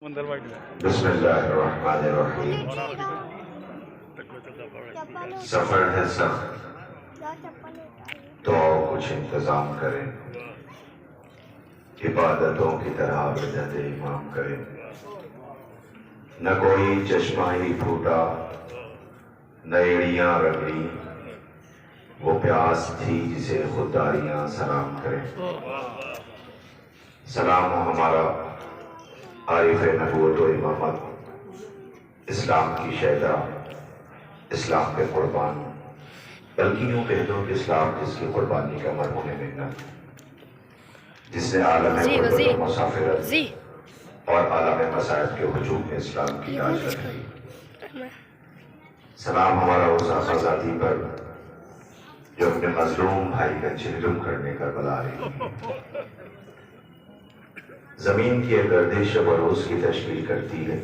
بسم اللہ الرحمن الرحیم۔ سفر ہے سخت تو کچھ انتظام کریں، عبادتوں کی طرح بدعت امام کریں، نہ کوئی چشمہ ہی پھوٹا نہ ایڑیاں رگڑی، وہ پیاس تھی جسے خودداریاں سلام کریں۔ سلام ہو ہمارا عارف نبوت و امامت، اسلام کی شہدا، اسلام کے قربان، بلکہ یوں کہہ دو کہ اسلام جس کی قربانی کا مرہون منت، جس نے عالم غربت و مسافرت اور عالم مصائب کے ہجوم میں اسلام کی لاج رکھی۔ سلام ہمارا اس آزادی پر جو اپنے مظلوم بھائی کا چہلم کرنے کا بلا رہی ہے۔ زمین کی ایک گردش شب و روز کی تشکیل کرتی ہے،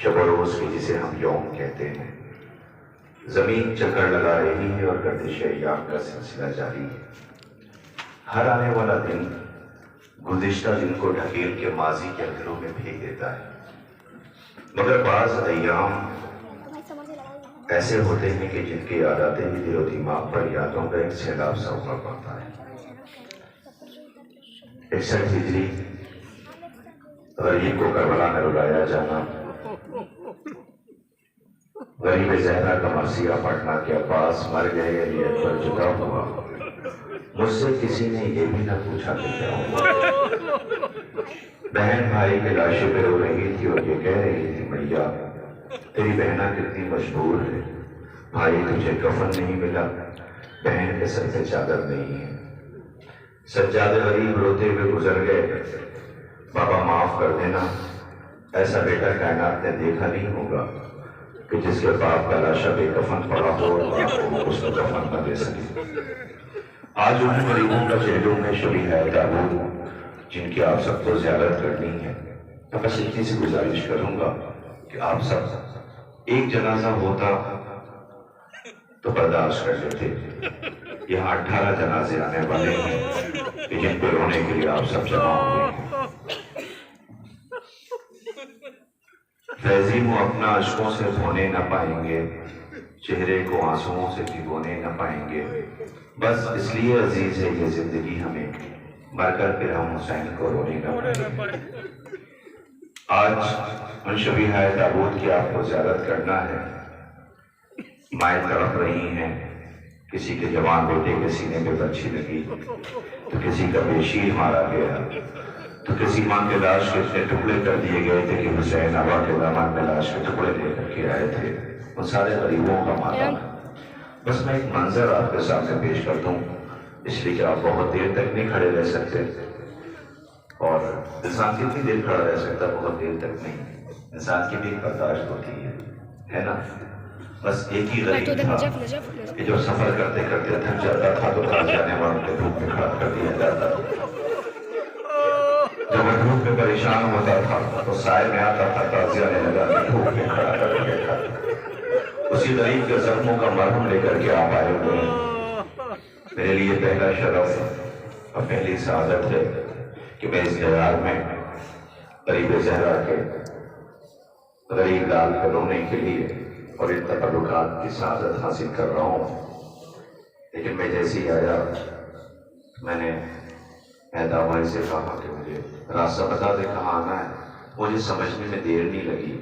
شب و روز کی جسے ہم یوم کہتے ہیں۔ زمین چکر لگا رہی ہے اور گردش ایام کا سلسلہ جاری ہے۔ ہر آنے والا دن گزشتہ دن کو ڈھکیل کے ماضی کے اندروں میں پھینک دیتا ہے، مگر بعض ایام ایسے ہوتے ہیں کہ جن کی یاد آتے ہی دل و دماغ پر یادوں کا ایک سیلاب سا ابھر پڑتا ہے۔ 61 ہجری غریب کو کربلا میں رلایا جانا، غریب زہرا کا مرثیہ پڑھنا کہ عباس مر گئے علی اکبر جدا ہوا، مجھ سے کسی نے یہ بھی نہ پوچھا کہ کیا ہوا۔ بہن بھائی کے لاشیں پہ رو رہی تھی اور یہ کہہ رہی تھی میاں تیری بہنہ کتنی مجبور ہے، بھائی تجھے کفن نہیں ملا، بہن کے سر پہ چادر نہیں ہے۔ سجاد غریب روتے ہوئے گزر گئے، بابا معاف کر دینا، ایسا بیٹا کائنات نے دیکھا نہیں ہوگا کہ جس کے باپ کا لاشا بے کفن پڑا ہو اور اس کو کفن نہ دے سکے۔ آج ان غریبوں کا چہلم میں شبیہ ہے داود جن کی آپ سب کو زیارت کرنی ہے، تو بس اتنی سی گزارش کروں گا کہ آپ سب ایک جنازہ ہوتا تو برداشت کر لیتے، یہاں 18 جنازے آنے والے ہیں کہ جن پہ رونے کے لیے آپ سب جمع ہوئے ہیں۔ فیضی اپنا اشکوں سے دھونے نہ پائیں گے، چہرے کو آنسوؤں سے بھگونے نہ پائیں گے، بس اس لیے عزیز ہے یہ زندگی ہمیں، مر کر پھر ہم حسین کو رونے نہ پائیں گے۔ آج ان شبیہ داود کی آپ کو زیارت کرنا ہے۔ مائیں تڑپ رہی ہیں، کسی کے جوان بیٹے کے سینے پہ برچھی لگی تو کسی کا بے شیر مارا گیا، تو کسی ماں کے لاش کے اتنے ٹکڑے کر دیے گئے تھے کہ حسین ابا کے داماد میں لاش کے ٹکڑے لے کر کے آئے تھے۔ ان سارے غریبوں کا ماتم ہے۔ بس میں ایک منظر آپ کے سامنے پیش کر دوں، اس لیے کہ آپ بہت دیر تک نہیں کھڑے رہ سکتے، اور انسان کتنی دیر کھڑا رہ سکتا بہت دیر تک نہیں، انسان کی بھی برداشت ہوتی ہے نا۔ بس ایک ہی غریب تھا کہ جو سفر کرتے کرتے تھک جاتا تھا تو کہا جانے والوں کے دھوپ میں کھڑا کر دیا جاتا، جب وہ دھوپ میں پریشان ہوتا تھا تو سائے میں آتا تھا، تعزیہ نے لگا کہ دھوپ میں کھڑا کر دیا تھا۔ اسی غریب کے زخموں کا مرہم لے کر کے آپ آئے ہوئے ہیں۔ میرے لیے پہلا شرف اور پہلی سعادت ہے کہ میں اس دیار میں غریب زہرا کے غریب لال کو رونے کے لیے اور ان تبرکات کی سعادت حاصل کر رہا ہوں۔ لیکن میں جیسے ہی آیا میں نے دعوی سے کہا کہ مجھے راستہ بتا دے کہاں آنا ہے۔ مجھے سمجھنے میں دیر نہیں لگی،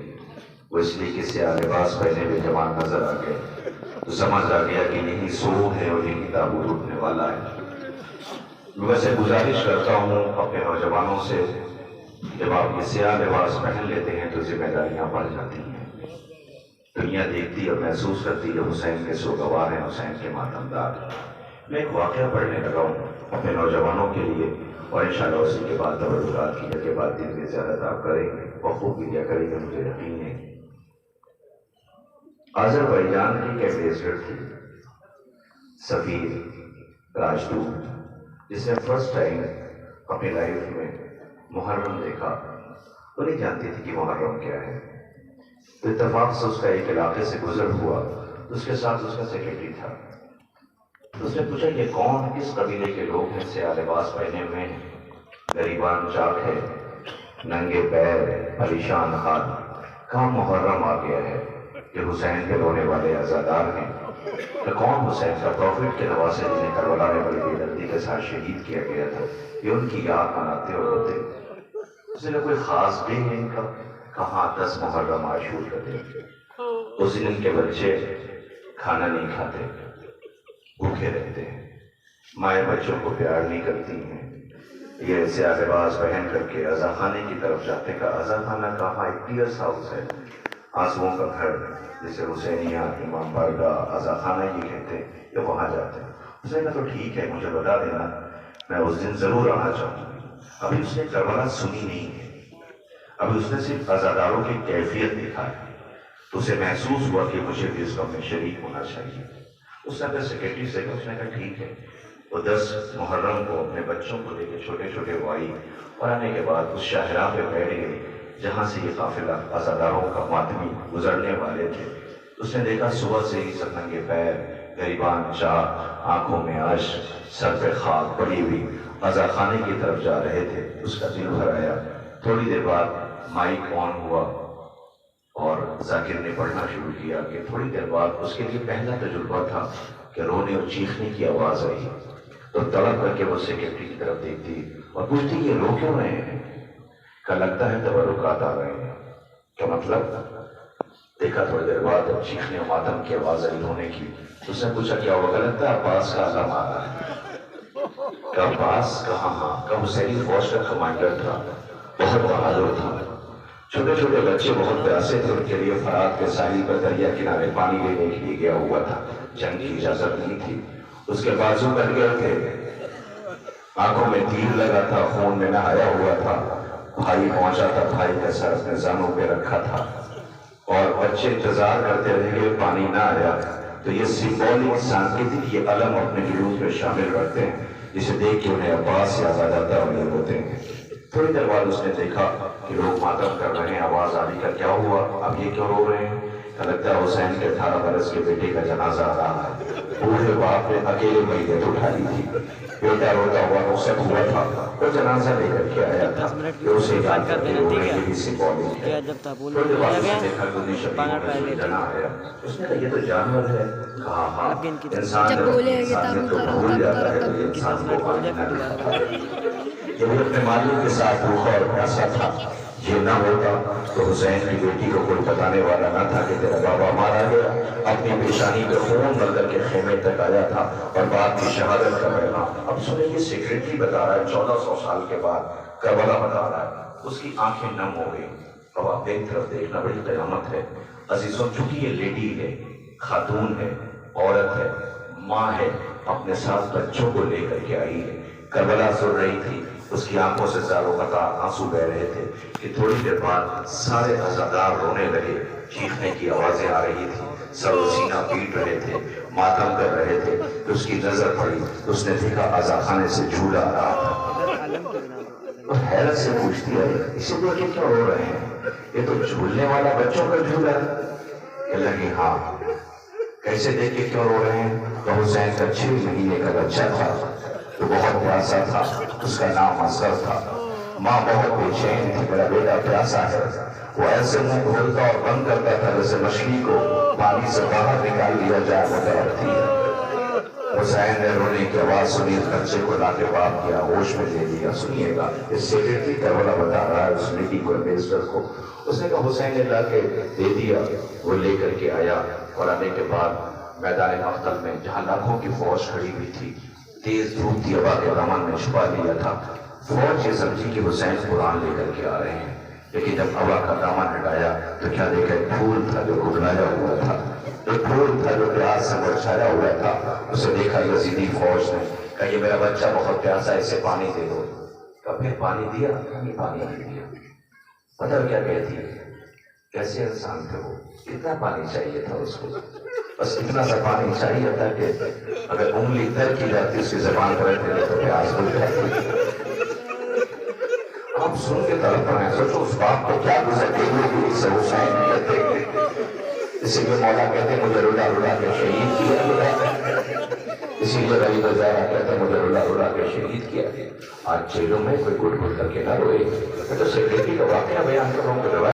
وہ اس لیے کہ سیاہ لباس پہنے ہوئے جوان نظر آ گئے تو سمجھ آ گیا کہ یہی سو ہے اور یہی تابوت اٹھنے والا ہے۔ میں ویسے گزارش کرتا ہوں اپنے نوجوانوں سے، جب آپ یہ سیاہ لباس پہن لیتے ہیں تو ذمہ داریاں بڑھ جاتی ہیں۔ دنیا دیکھتی اور محسوس کرتی ہے حسین کے سوگوار ہیں، حسین کے ماتمدار۔ میں ایک واقعہ پڑھنے لگا ہوں اپنے نوجوانوں کے لیے، اور انشاءاللہ اسی کے بعد تبرکات کی کے بعد دل میں زیارت آپ کریں گے، خوب کیا کریں گے، مجھے یقین ہے۔ آذربائیجان کی ایک ایمبیسڈر تھی، سفیر راجدوت، جس نے فرسٹ ٹائم اپنی لائف میں محرم دیکھا، وہ نہیں جانتی تھی کہ محرم کیا ہے۔ تو اتفاق سے اس کا ایک علاقے سے گزر ہوا، اس کے ساتھ اس کا سیکرٹری تھا۔ اس نے پوچھا یہ کون، کس قبیلے کے لوگ ہیں، سیاہ لباس پہنے ہوئے ہیں، غریبان چاک ہے، ننگے پیر پریشان حال، کہاں محرم آ گیا ہے کہ حسین کے رونے والے عزادار ہیں؟ کہ کون حسین کا پروفٹ کے نواسے جنہیں کربلا میں بڑی بے دردی کے ساتھ شہید کیا گیا تھا، یہ ان کی یاد مناتے اور روتے؟ اس دن کوئی خاص ڈے ہے ان کا؟ کہاں 10 محرم عاشور کا دن؟ اس دن ان کے بچے کھانا نہیں کھاتے، بھوکے رہتے ہیں، مائیں بچوں کو پیار نہیں کرتی ہیں، یہ سیاہ لباس پہن کر کے عزا خانے کی طرف جاتے کا عزا خانہ کہاں؟ ایک ٹیئرس ہاؤس ہے، آنسوؤں کا گھر، جسے حسینیہ امام بارگاہ عزا خانہ یہ کہتے ہیں، یہ وہاں جاتے ہیں۔ حسین نے تو ٹھیک ہے، مجھے بتا دینا، میں اس دن ضرور آنا چاہوں گا۔ ابھی اس نے کربلا سنی نہیں ہے، ابھی اس نے صرف عزاداروں کی کیفیت دیکھا ہے، تو اسے محسوس ہوا کہ مجھے بھی اس غم میں شریک ہونا چاہیے۔ اس نے اپنے سیکرٹری سے کہا، اس نے کہا ٹھیک ہے، وہ 10 محرم کو اپنے بچوں کو لے کے چھوٹے چھوٹے وہ آئی اور آنے کے بعد اس شاہراہ پہ بیٹھ گئے جہاں سے یہ قافلہ عزاداروں کا ماتمی گزرنے والے تھے۔ اس نے دیکھا صبح سے ہی سب ننگے پیر، گریبان چاک، آنکھوں میں اشک، سر پہ خاک پڑی ہوئی عزا خانے کی طرف جا رہے تھے۔ اس کا دل بھر آیا۔ تھوڑی دیر بعد مائک آن ہوا اور ذاکر نے پڑھنا شروع کیا کہ تھوڑی دیر بعد اس کے لیے پہلا تجربہ تھا کہ رونے اور چیخنے کی آواز آئی، تو تڑپ کر کے وہ سیکرٹری کی طرف دیکھتی اور پوچھتی یہ رو کیوں رہے ہیں؟ کہ لگتا ہے تبرکات آ رہے ہیں۔ کیا مطلب؟ دیکھا تھوڑی دیر بعد جب چیخنے و ماتم کی آواز آئی رونے کی، اس نے پوچھا کیا وہ غلط تھا؟ عباس کا علم آ رہا ہے۔ کہ عباس کہاں؟ ہاں کہ حسینی فوج کا کمانڈر تھا، بہت بہادر تھا۔ چھوٹے چھوٹے بچے بہت پیاسے تھے، ان کے لیے فرات کے ساحل پر دریا کنارے پانی لینے کے لیے گیا ہوا تھا۔ جنگ کی اجازت نہیں تھی، اس کے بازو کٹ گئے تھے، آنکھوں میں تیر لگا تھا، خون میں نہایا ہوا تھا۔ بھائی پہنچا تھا، بھائی کا سر اپنے زانوں پہ رکھا تھا اور بچے انتظار کرتے رہے، پانی نہ آیا تو یہ سمبولک سانکیتک یہ علم اپنے جلوس میں شامل کرتے ہیں، جسے دیکھ کے انہیں عباس یاد آ جاتا ہے اور یہ ہوتے ہیں۔ تھوڑی دیر بعد اس نے دیکھا کہ لوگ ماتم کر رہے ہیں، آواز آنے کا کیا ہوا؟ اب یہ کیوں رو رہے ہیں؟ لگتا ہے حسین کے 18 برس کے بیٹے کا جنازہ آ رہا ہے۔ بوڑھے باپ نے اکیلے میت اٹھا لی تھی، بیٹا روتا ہوا رخصت ہوا تھا، وہ جنازہ لے کر کے آیا تھا کہ اسے یاد کر کے رونے کے بھی سمبولک ہے۔ تھوڑی دیر بعد اس نے دیکھا کہ انہیں شبیہوں میں سوئی جنا آیا۔ اس نے کہا یہ تو جانور ہے۔ کہا ہاں، انسان جب انسانیت کو بھول جاتا ہے تو یہ انسان کو پانی نہ دکھاتا ہے۔ یہ بھی اپنے مالک کے ساتھ بھوکا اور پیاسا تھا۔ یہ نہ ہوتا تو حسین کی بیٹی کو کوئی بتانے والا نہ تھا کہ تیرا بابا مارا گیا۔ اپنی پیشانی پہ خون بل کر کے خیمے تک آیا تھا اور بعد کی شہادت کا پیغام۔ اب سنیں یہ سیکرٹری بتا رہا ہے 1400 سال کے بعد کربلا بتا رہا ہے۔ اس کی آنکھیں نم ہو گئی۔ اب آپ ایک طرف دیکھنا بڑی قیامت ہے عزیزوں، چونکہ یہ لیڈی ہے، خاتون ہے، عورت ہے، ماں ہے، اپنے ساتھ بچوں کو لے کر کے آئی ہے۔ کربلا سن رہی تھی، اس کی آنکھوں سے زاروں قطار آنسو بہ رہے تھے کہ تھوڑی دیر بعد سارے عزادار رونے لگے، چیخنے کی آوازیں آ رہی تھی، سر و سینہ پیٹ رہے تھے، ماتم کر رہے تھے۔ تو اس کی نظر پڑی، اس نے دیکھا عزا خانے سے جھولا آ رہا تھا۔ وہ حیرت سے پوچھتی ہے اسے دیکھ کے کیوں رو رہے ہیں؟ یہ تو جھولنے والا بچوں کا جھولا ہے۔ کہ لگی ہاں، کیسے دیکھ کے کیوں رو رہے ہیں؟ تو حسین کا 6 مہینے کا بچہ تھا، وہ بہت پیاسا تھا، اس کا نام اصغر تھا۔ ماں بہت بے چین تھی، میرا بیٹا پیاسا ہے۔ وہ ایسے منہ کھولتا اور بند کرتا تھا جیسے مچھلی کو پانی سے باہر نکال لیا جائے، وہ ڈرتی ہے۔ حسین نے رونے کی آواز سنی، اس بچے کو لا کے باپ کیا، ہوش میں لے لیا۔ سنیے گا، اس سیکرٹری کربلا بتا رہا ہے اس لیڈی کو، ایمبیسڈر کو۔ اس نے کہا حسین نے لا کے دے دیا، وہ لے کر کے آیا اور آنے کے بعد میدان مقتل میں جہاں لاکھوں کی فوج کھڑی ہوئی تھی، تیز دھوپ کی ہوا کے دامن میں چھپا لیا تھا۔ فوج یہ سمجھی کہ حسین قرآن لے کر کے آ رہے ہیں، لیکن جب ہوا کا دامن ہٹایا تو کیا دیکھا؟ ایک پھول تھا جو کھلایا ہوا تھا، ایک پھول تھا جو پیاس سے مرجھایا ہوا تھا۔ اسے دیکھا یزیدی فوج نے، کہا یہ میرا بچہ بہت پیاسا ہے، اسے پانی دے دو۔ کہا پھر پانی دیا؟ نہیں، پانی نہیں دیا۔ پتہ کیا کہتی ہے؟ کیسے انسان تھے وہ، کتنا پانی چاہیے تھا اس کو؟ بس اتنا سا پانی چاہیے تھا کہ اگر انگلی تر کی جاتی اس کی زبان پر رہتے تو پیاس بجھ جاتی۔ آپ سن کے تڑپ رہے ہیں، سوچو اس باپ کو کیا گزرتی ہوئی اس سے حسین کہتے، اسی لیے مولا کہتے ہیں مجھے رلا رلا کے شہید کیا گیا۔ اسی لیے غریب ہزارہ کہتے ہیں مجھے رلا رلا کے شہید کیا گیا. آج جیلوں میں کوئی گٹ گٹ کر کے نہ روئے. میں تو سیکرٹری کا واقعہ بیان کر رہا ہوں کہ